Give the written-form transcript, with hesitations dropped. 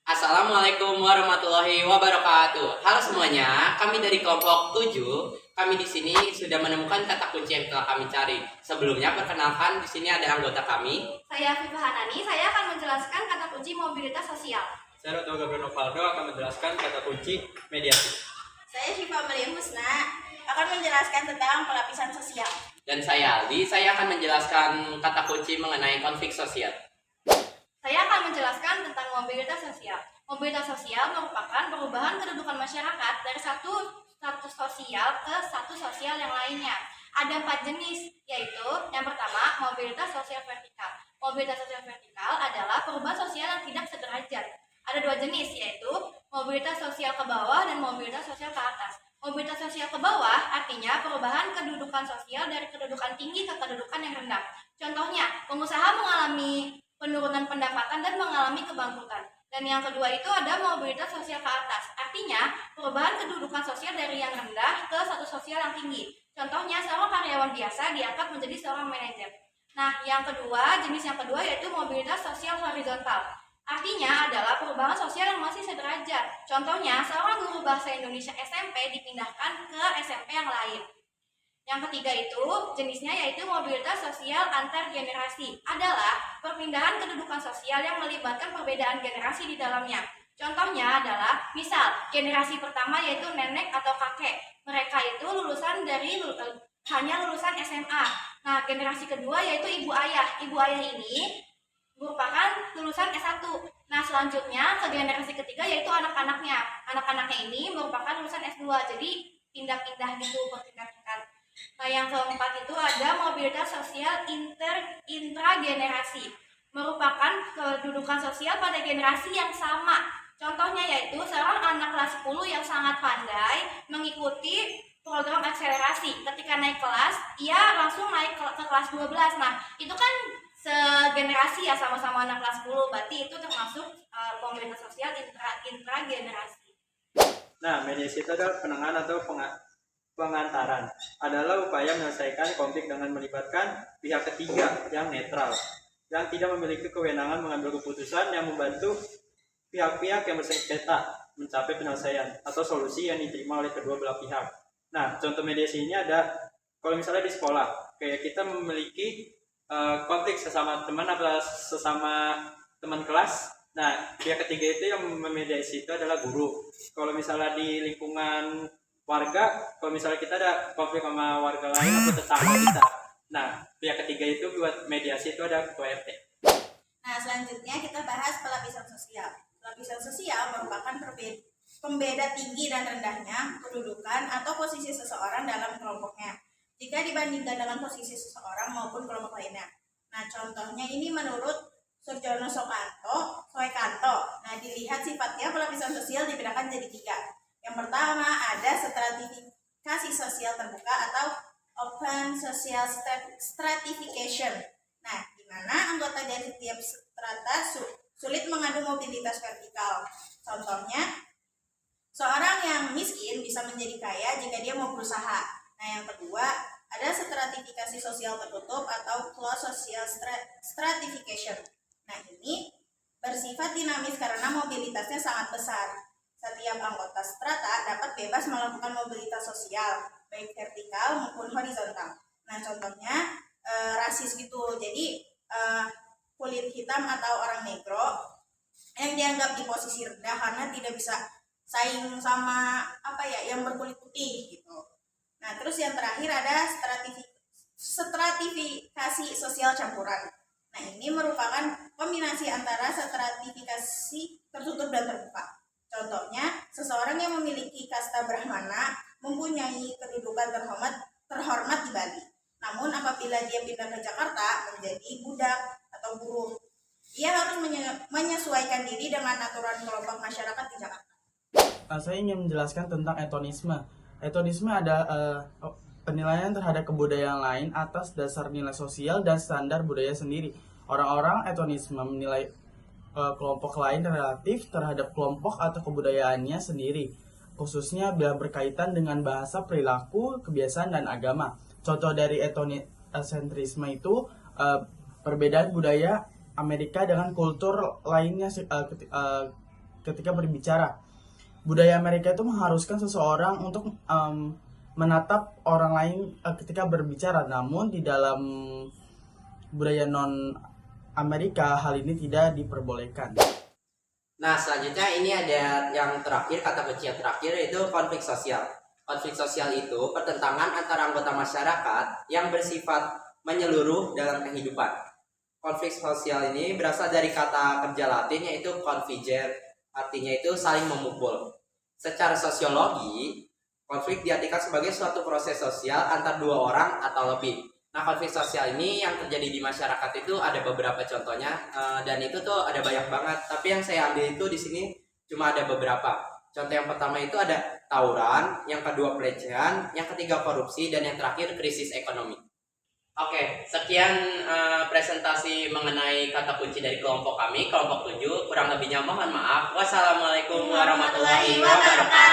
Assalamualaikum warahmatullahi wabarakatuh. Halo semuanya, kami dari kelompok 7. Kami di sini sudah menemukan kata kunci yang telah kami cari. Sebelumnya perkenalkan, di sini ada anggota kami. Saya Viva Hanani, saya akan menjelaskan kata kunci mobilitas sosial. Saya Roto Gabriel Novaldo akan menjelaskan kata kunci mediasi. Saya Syifa Maryam Husna akan menjelaskan tentang pelapisan sosial. Dan saya Aldi, saya akan menjelaskan kata kunci mengenai konflik sosial. Saya akan menjelaskan tentang mobilitas sosial. Mobilitas sosial merupakan perubahan kedudukan masyarakat dari satu status sosial ke status sosial yang lainnya. Ada 4 jenis, yaitu yang pertama, mobilitas sosial vertikal. Mobilitas sosial vertikal adalah perubahan sosial yang tidak sederajat. Ada 2 jenis, yaitu mobilitas sosial ke bawah dan mobilitas sosial ke atas. Mobilitas sosial ke bawah artinya perubahan kedudukan sosial dari kedudukan tinggi ke kedudukan yang rendah. Contohnya, pengusaha mengalami penurunan pendapatan dan mengalami kebangkrutan. Dan yang kedua itu ada mobilitas sosial ke atas. Artinya, perubahan kedudukan sosial dari yang rendah ke status sosial yang tinggi. Contohnya, seorang karyawan biasa diangkat menjadi seorang manajer. Nah, jenis yang kedua yaitu mobilitas sosial horizontal. Artinya adalah perubahan sosial yang masih sederajat. Contohnya, seorang guru bahasa Indonesia SMP dipindahkan ke SMP yang lain. Yang ketiga itu jenisnya yaitu mobilitas sosial antar generasi, adalah perpindahan kedudukan sosial yang melibatkan perbedaan generasi di dalamnya. Contohnya adalah misal generasi pertama yaitu nenek atau kakek, mereka itu hanya lulusan SMA. Nah, generasi kedua yaitu ibu ayah. Ibu ayah ini merupakan lulusan S1. Nah, selanjutnya ke generasi ketiga yaitu anak-anaknya. Anak-anaknya ini merupakan lulusan S2. Jadi pindah-pindah gitu bertingkat-tingkat. Nah, yang keempat itu ada mobilitas sosial intragenerasi, merupakan kedudukan sosial pada generasi yang sama. Contohnya yaitu seorang anak kelas 10 yang sangat pandai mengikuti program akselerasi. Ketika naik kelas, ia langsung naik ke kelas 12. Nah, itu kan segenerasi ya, sama-sama anak kelas 10. Berarti itu termasuk mobilitas sosial intragenerasi. Nah, mediasi itu adalah penengahan atau pengantaran. Adalah upaya menyelesaikan konflik dengan melibatkan pihak ketiga yang netral, yang tidak memiliki kewenangan mengambil keputusan, yang membantu pihak-pihak yang bersengketa mencapai penyelesaian atau solusi yang diterima oleh kedua belah pihak. Nah, contoh mediasi ini ada kalau misalnya di sekolah, kayak kita memiliki konflik sesama teman atau sesama teman kelas. Nah, pihak ketiga itu yang memediasi itu adalah guru. Kalau misalnya di lingkungan warga, kalau misalnya kita ada konflik sama warga lain atau tetangga kita, nah pihak ketiga itu buat mediasi itu ada ketua RT. Nah, selanjutnya kita bahas pelapisan sosial. Pelapisan sosial merupakan pembeda tinggi dan rendahnya kedudukan atau posisi seseorang dalam kelompoknya jika dibandingkan dengan posisi seseorang maupun kelompok lainnya. Nah, contohnya ini menurut Surjono Soekanto. Nah, dilihat sifatnya pelapisan sosial dibedakan jadi 3. Yang pertama ada stratifikasi sosial terbuka atau open social stratification. Nah, di mana anggota dari setiap strata sulit mengadu mobilitas vertikal. Contohnya, seorang yang miskin bisa menjadi kaya jika dia mau berusaha. Nah, yang kedua ada stratifikasi sosial tertutup atau closed social stratification. Nah, ini bersifat dinamis karena mobilitasnya sangat besar. Setiap anggota strata dapat bebas melakukan mobilitas sosial, baik vertikal maupun horizontal. Nah, contohnya rasis gitu. Jadi kulit hitam atau orang negro yang dianggap di posisi rendah karena tidak bisa saing sama yang berkulit putih gitu. Nah, terus yang terakhir ada stratifikasi sosial campuran. Nah, ini merupakan kombinasi antara stratifikasi tertutup dan terbuka. Contohnya, seseorang yang memiliki kasta Brahmana mempunyai kedudukan terhormat di Bali. Namun apabila dia pindah ke Jakarta menjadi budak atau buruh, ia harus menyesuaikan diri dengan aturan kelompok masyarakat di Jakarta. Saya ingin menjelaskan tentang etonisme. Etonisme ada penilaian terhadap kebudayaan lain atas dasar nilai sosial dan standar budaya sendiri. Orang-orang etonisme menilai kelompok lain relatif terhadap kelompok atau kebudayaannya sendiri, khususnya bila berkaitan dengan bahasa, perilaku, kebiasaan, dan agama. Contoh dari etnosentrisme itu perbedaan budaya Amerika dengan kultur lainnya ketika berbicara. Budaya Amerika itu mengharuskan seseorang untuk menatap orang lain ketika berbicara, namun di dalam budaya non Amerika hal ini tidak diperbolehkan. Nah, selanjutnya ini ada yang terakhir, kata kunci yang terakhir yaitu konflik sosial. Konflik sosial itu pertentangan antara anggota masyarakat yang bersifat menyeluruh dalam kehidupan. Konflik sosial ini berasal dari kata kerja Latin yaitu configer, artinya itu saling memukul. Secara sosiologi, konflik diartikan sebagai suatu proses sosial antar dua orang atau lebih. Nah, konflik sosial ini yang terjadi di masyarakat itu ada beberapa contohnya, dan itu tuh ada banyak banget. Tapi yang saya ambil itu di sini cuma ada beberapa. Contoh yang pertama itu ada tawuran, yang kedua pelecehan, yang ketiga korupsi, dan yang terakhir krisis ekonomi. Oke, sekian presentasi mengenai kata kunci dari kelompok kami, kelompok 7. Kurang lebihnya mohon maaf. Wassalamualaikum warahmatullahi wabarakatuh.